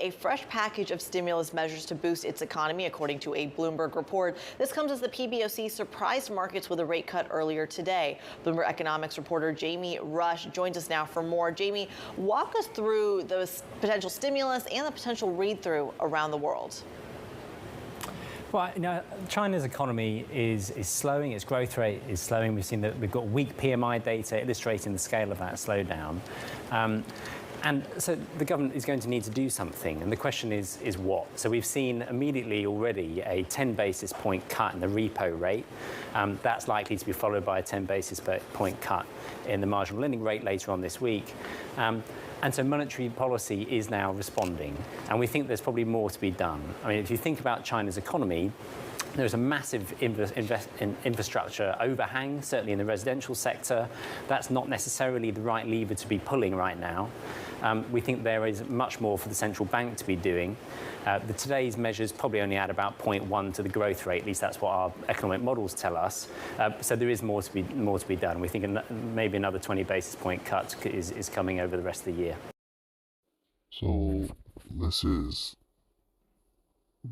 a fresh package of stimulus measures to boost its economy, according to a Bloomberg report. This comes as the PBOC surprised markets with a rate cut earlier today. Bloomberg economics reporter Jamie Rush joins us now for more. Jamie, walk us through those potential stimulus and the potential read-through around the world. Well, China's economy is slowing. Its growth rate is slowing. We've seen that we've got weak PMI data illustrating the scale of that slowdown. And so the government is going to need to do something. And the question is what? So we've seen immediately already a 10 basis point cut in the repo rate. That's likely to be followed by a 10 basis point cut in the marginal lending rate later on this week. And so monetary policy is now responding. And we think there's probably more to be done. I mean, if you think about China's economy, there's a massive infrastructure overhang, certainly in the residential sector. That's not necessarily the right lever to be pulling right now. We think there is much more for the central bank to be doing. Today's measures probably only add about 0.1 to the growth rate. At least that's what our economic models tell us. So there is more to be done. We think maybe another 20 basis point cut is coming over the rest of the year. So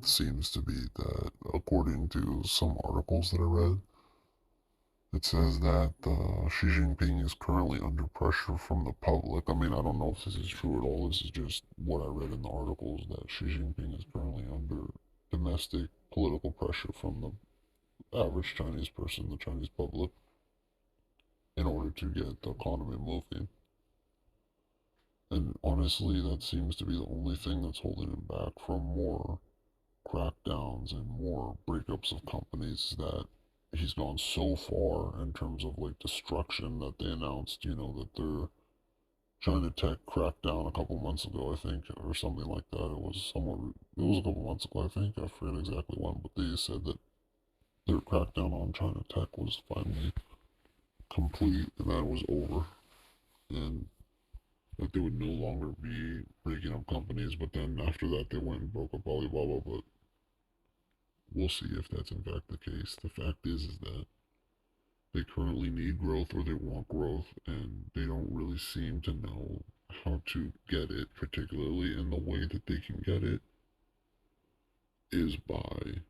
seems to be that, according to some articles that I read, it says that Xi Jinping is currently under pressure from the public. I mean, I don't know if this is true at all. This is just what I read in the articles, that Xi Jinping is currently under domestic political pressure from the average Chinese person, the Chinese public, in order to get the economy moving. And honestly, that seems to be the only thing that's holding him back from more crackdowns and more breakups of companies, that he's gone so far in terms of like destruction that they announced, that their China Tech cracked down a couple months ago, I think, or something like that. It was a couple months ago, I think. I forget exactly when, but they said that their crackdown on China Tech was finally complete and that it was over. And that they would no longer be breaking up companies, but then after that they went and broke up Alibaba. But we'll see if that's in fact the case. The fact is that they currently need growth, or they want growth, and they don't really seem to know how to get it, particularly, in the way that they can get it is by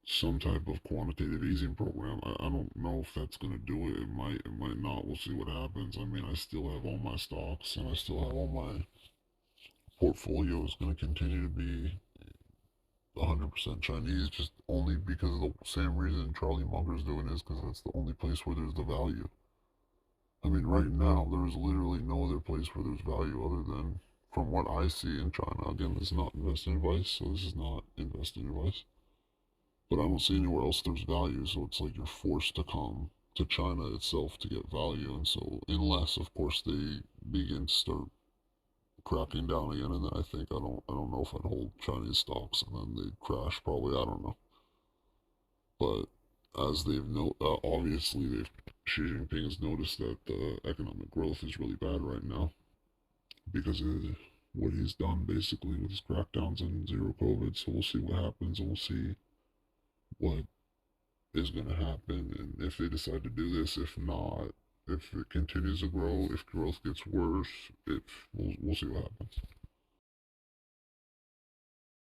some type of quantitative easing program. I don't know if that's going to do it. It might not. We'll see what happens. I mean, I still have all my stocks, and I still have all my portfolio is going to continue to be 100% Chinese, just only because of the same reason Charlie Munger's doing is because that's the only place where there's the value. I mean, right now, there's literally no other place where there's value other than from what I see in China. Again, this is not investing advice, so this is not investing advice. But I don't see anywhere else there's value, so it's like you're forced to come to China itself to get value. And so, unless, of course, they begin to start cracking down again, and then I don't know if I'd hold Chinese stocks, and then they'd crash, probably, I don't know. But as obviously, Xi Jinping has noticed that the economic growth is really bad right now because of what he's done, basically, with his crackdowns and zero COVID. So we'll see what happens, and we'll see what is going to happen, and if they decide to do this. If not, if it continues to grow, if growth gets worse, we'll see what happens.